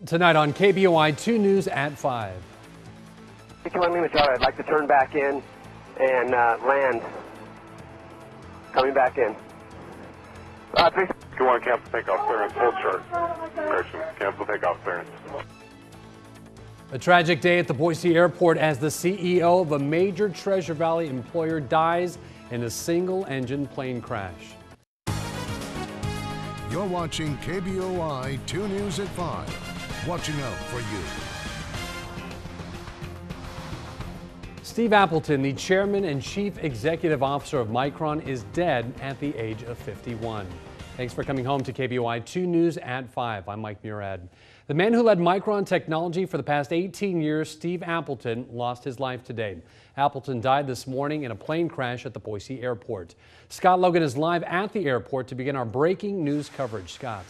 Tonight on KBOI-2 News at 5. I'd like to turn back in and land. Coming back in. Go on, cancel takeoff clearance, full chart. Correction, cancel takeoff clearance. A tragic day at the Boise Airport as the CEO of a major Treasure Valley employer dies in a single-engine plane crash. You're watching KBOI-2 News at 5. Watching out for you. Steve Appleton, the chairman and chief executive officer of Micron, is dead at the age of 51. Thanks for coming home to KBOI-2 News at 5. I'm Mike Murad. The man who led Micron Technology for the past 18 years, Steve Appleton, lost his life today. Appleton died this morning in a plane crash at the Boise Airport. Scott Logan is live at the airport to begin our breaking news coverage. Scott.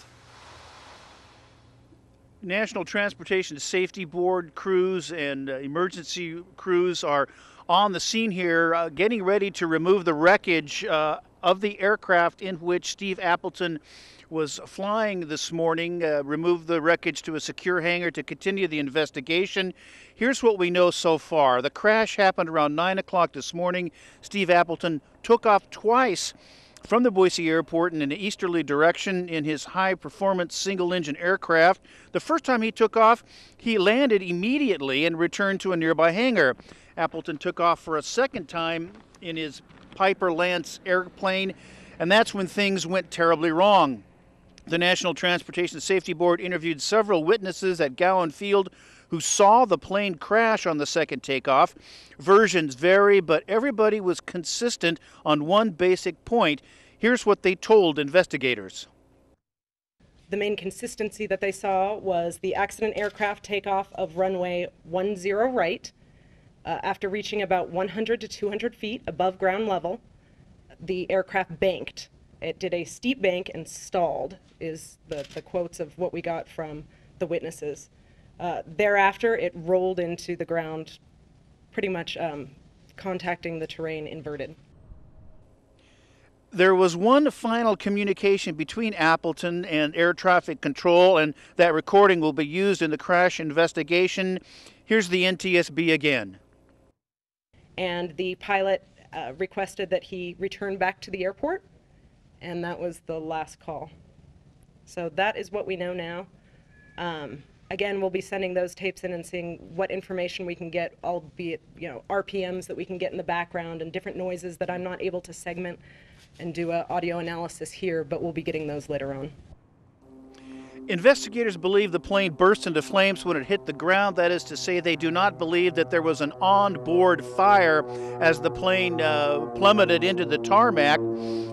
National Transportation Safety Board crews and emergency crews are on the scene here, getting ready to remove the wreckage of the aircraft in which Steve Appleton was flying this morning, remove the wreckage to a secure hangar to continue the investigation. Here's what we know so far. The crash happened around 9 o'clock this morning. Steve Appleton took off twice from the Boise Airport in an easterly direction in his high-performance single-engine aircraft. The first time he took off, he landed immediately and returned to a nearby hangar. Appleton took off for a second time in his Piper Lance airplane, and that's when things went terribly wrong. The National Transportation Safety Board interviewed several witnesses at Gowan Field who saw the plane crash on the second takeoff. Versions vary, but everybody was consistent on one basic point. Here's what they told investigators. The main consistency that they saw was the accident aircraft takeoff of runway 10 right. After reaching about 100 to 200 feet above ground level, the aircraft banked. It did a steep bank and stalled, is the quotes of what we got from the witnesses. Thereafter, it rolled into the ground, pretty much contacting the terrain inverted. There was one final communication between Appleton and air traffic control, and that recording will be used in the crash investigation. Here's the NTSB again. And the pilot requested that he return back to the airport, and that was the last call. So that is what we know now. Again, we'll be sending those tapes in and seeing what information we can get, albeit, RPMs that we can get in the background and different noises that I'm not able to segment and do an audio analysis here, but we'll be getting those later on. Investigators believe the plane burst into flames when it hit the ground. That is to say, they do not believe that there was an on-board fire as the plane plummeted into the tarmac.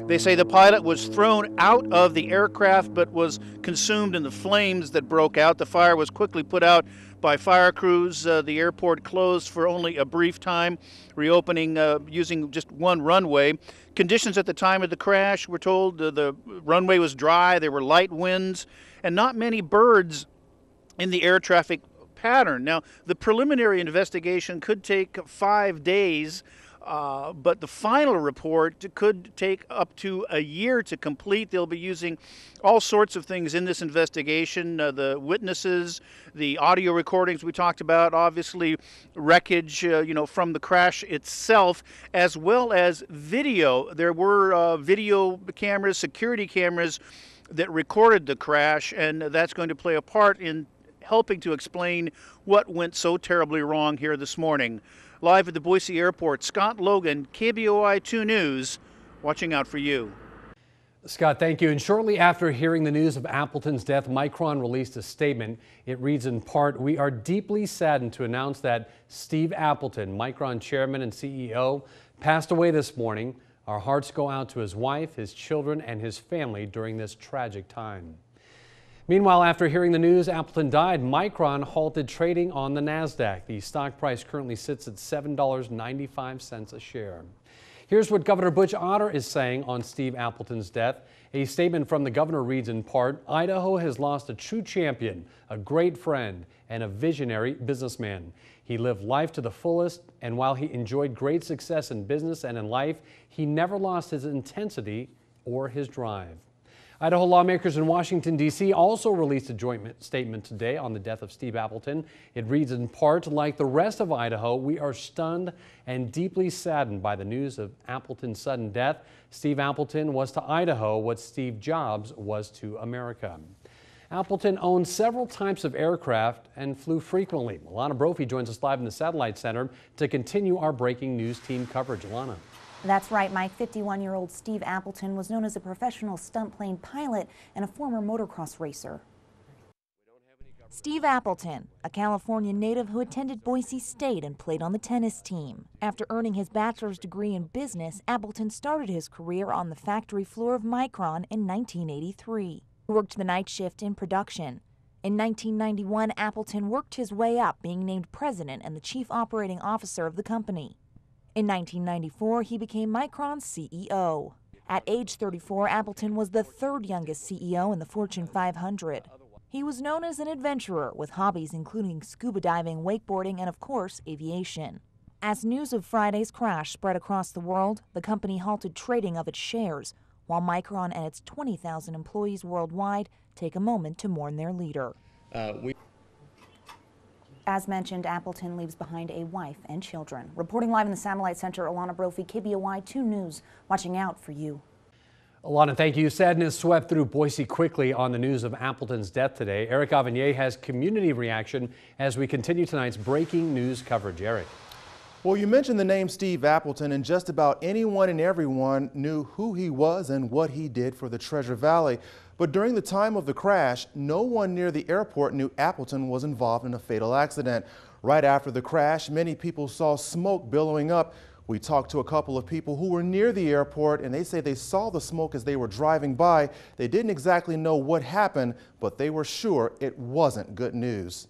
They say the pilot was thrown out of the aircraft but was consumed in the flames that broke out. The fire was quickly put out by fire crews. The airport closed for only a brief time, reopening using just one runway. Conditions at the time of the crash, we're told the runway was dry, there were light winds, and not many birds in the air traffic pattern. Now, the preliminary investigation could take 5 days, but the final report could take up to a year to complete. They'll be using all sorts of things in this investigation, the witnesses, the audio recordings we talked about, obviously wreckage, from the crash itself, as well as video. There were video cameras, security cameras that recorded the crash, and that's going to play a part in helping to explain what went so terribly wrong here this morning. Live at the Boise Airport, Scott Logan, KBOI-2 News, watching out for you. Scott, thank you. And shortly after hearing the news of Appleton's death, Micron released a statement. It reads in part, "We are deeply saddened to announce that Steve Appleton, Micron chairman and CEO, passed away this morning. Our hearts go out to his wife, his children, and his family during this tragic time." Meanwhile, after hearing the news Appleton died, Micron halted trading on the NASDAQ. The stock price currently sits at $7.95 a share. Here's what Governor Butch Otter is saying on Steve Appleton's death. A statement from the governor reads in part, "Idaho has lost a true champion, a great friend, and a visionary businessman. He lived life to the fullest, and while he enjoyed great success in business and in life, he never lost his intensity or his drive." Idaho lawmakers in Washington, D.C. also released a joint statement today on the death of Steve Appleton. It reads in part, like the rest of Idaho, we are stunned and deeply saddened by the news of Appleton's sudden death. Steve Appleton was to Idaho what Steve Jobs was to America. Appleton owned several types of aircraft and flew frequently. Alana Brophy joins us live in the Satellite Center to continue our breaking news team coverage. Alana. That's right, Mike. 51-year-old Steve Appleton was known as a professional stunt plane pilot and a former motocross racer. Steve Appleton, a California native who attended Boise State and played on the tennis team. After earning his bachelor's degree in business, Appleton started his career on the factory floor of Micron in 1983. He worked the night shift in production. In 1991, Appleton worked his way up, being named president and the chief operating officer of the company. In 1994, he became Micron CEO. At age 34, Appleton was the third youngest CEO in the Fortune 500. He was known as an adventurer with hobbies including scuba diving, wakeboarding, and of course, aviation. As news of Friday's crash spread across the world, the company halted trading of its shares, while Micron and its 20,000 employees worldwide take a moment to mourn their leader. As mentioned, Appleton leaves behind a wife and children. Reporting live in the Satellite Center, Alana Brophy, KBOI-2 News, watching out for you. Alana, thank you. Sadness swept through Boise quickly on the news of Appleton's death today. Eric Avanier has community reaction as we continue tonight's breaking news coverage. Eric. Well, you mentioned the name Steve Appleton, and just about anyone and everyone knew who he was and what he did for the Treasure Valley. But during the time of the crash, no one near the airport knew Appleton was involved in a fatal accident. Right after the crash, many people saw smoke billowing up. We talked to a couple of people who were near the airport, and they say they saw the smoke as they were driving by. They didn't exactly know what happened, but they were sure it wasn't good news.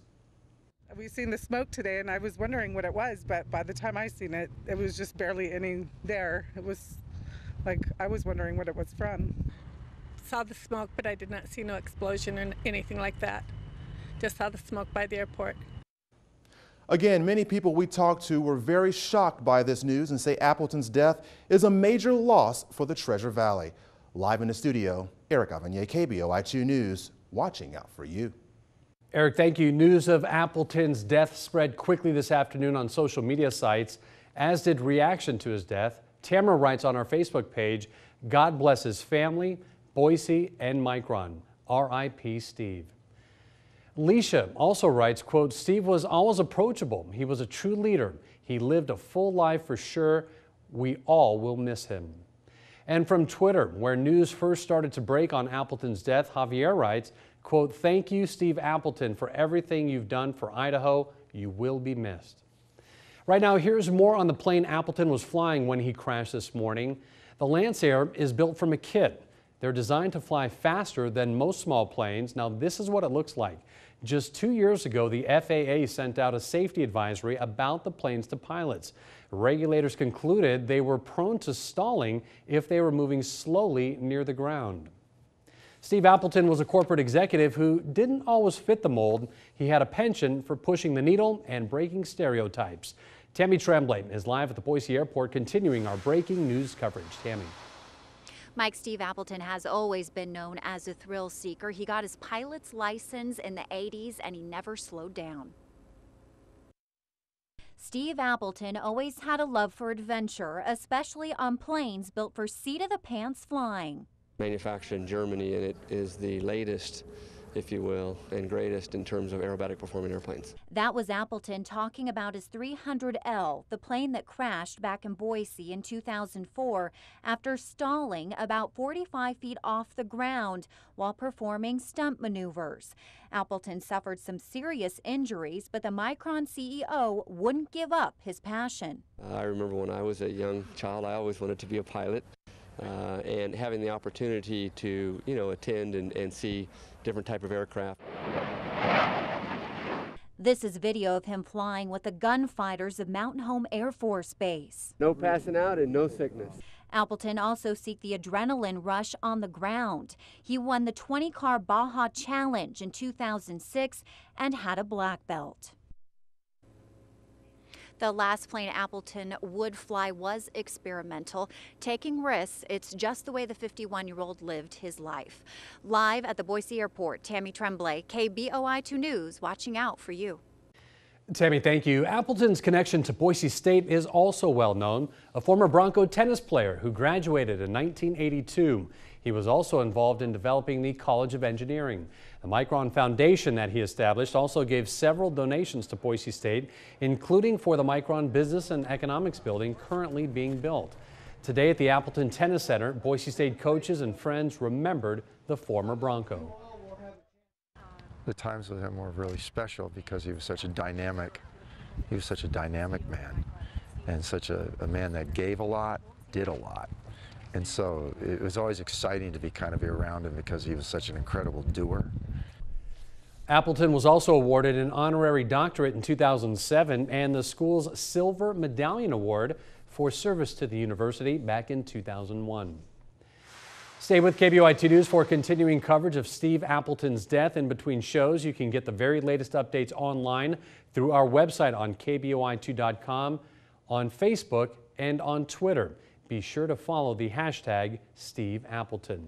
We've seen the smoke today, and I was wondering what it was, but by the time I seen it, it was just barely any there. It was like I was wondering what it was from. Saw the smoke, but I did not see no explosion or anything like that. Just saw the smoke by the airport. Again, many people we talked to were very shocked by this news and say Appleton's death is a major loss for the Treasure Valley. Live in the studio, Eric Avanier, KBOI-2 News, watching out for you. Eric, thank you. News of Appleton's death spread quickly this afternoon on social media sites, as did reaction to his death. Tamara writes on our Facebook page, God bless his family, Boise and Micron. R.I.P. Steve. Leisha also writes, quote, Steve was always approachable. He was a true leader. He lived a full life for sure. We all will miss him. And from Twitter, where news first started to break on Appleton's death, Javier writes, quote, thank you, Steve Appleton, for everything you've done for Idaho. You will be missed. Right now, here's more on the plane Appleton was flying when he crashed this morning. The Lancer is built from a kit. They're designed to fly faster than most small planes. Now, this is what it looks like. Just 2 years ago, the FAA sent out a safety advisory about the planes to pilots. Regulators concluded they were prone to stalling if they were moving slowly near the ground. Steve Appleton was a corporate executive who didn't always fit the mold. He had a penchant for pushing the needle and breaking stereotypes. Tammy Tremblay is live at the Boise Airport, continuing our breaking news coverage. Tammy. Mike, Steve Appleton has always been known as a thrill seeker. He got his pilot's license in the 80s and he never slowed down. Steve Appleton always had a love for adventure, especially on planes built for seat-of-the-pants flying. Manufactured in Germany, and it is the latest, if you will, and greatest in terms of aerobatic performing airplanes. That was Appleton talking about his 300L, the plane that crashed back in Boise in 2004 after stalling about 45 feet off the ground while performing stunt maneuvers. Appleton suffered some serious injuries, but the Micron CEO wouldn't give up his passion. I remember when I was a young child, I always wanted to be a pilot. And having the opportunity to, attend and see different type of aircraft. This is video of him flying with the gunfighters of Mountain Home Air Force Base. No passing out and no sickness. Appleton also seeked the adrenaline rush on the ground. He won the 20-car Baja Challenge in 2006 and had a black belt. The last plane Appleton would fly was experimental, taking risks. It's just the way the 51-year-old lived his life. Live at the Boise Airport, Tammy Tremblay, KBOI-2 News, watching out for you. Tammy, thank you. Appleton's connection to Boise State is also well known. A former Bronco tennis player who graduated in 1982. He was also involved in developing the College of Engineering. The Micron Foundation that he established also gave several donations to Boise State, including for the Micron Business and Economics building currently being built. Today at the Appleton Tennis Center, Boise State coaches and friends remembered the former Bronco. The times with him were really special because he was such a dynamic man, and such a man that gave a lot, did a lot. And so it was always exciting to be kind of around him because he was such an incredible doer. Appleton was also awarded an honorary doctorate in 2007 and the school's Silver Medallion Award for service to the university back in 2001. Stay with KBOI-TV News for continuing coverage of Steve Appleton's death. In between shows, you can get the very latest updates online through our website on KBOI2.com, on Facebook, and on Twitter. Be sure to follow the hashtag Steve Appleton.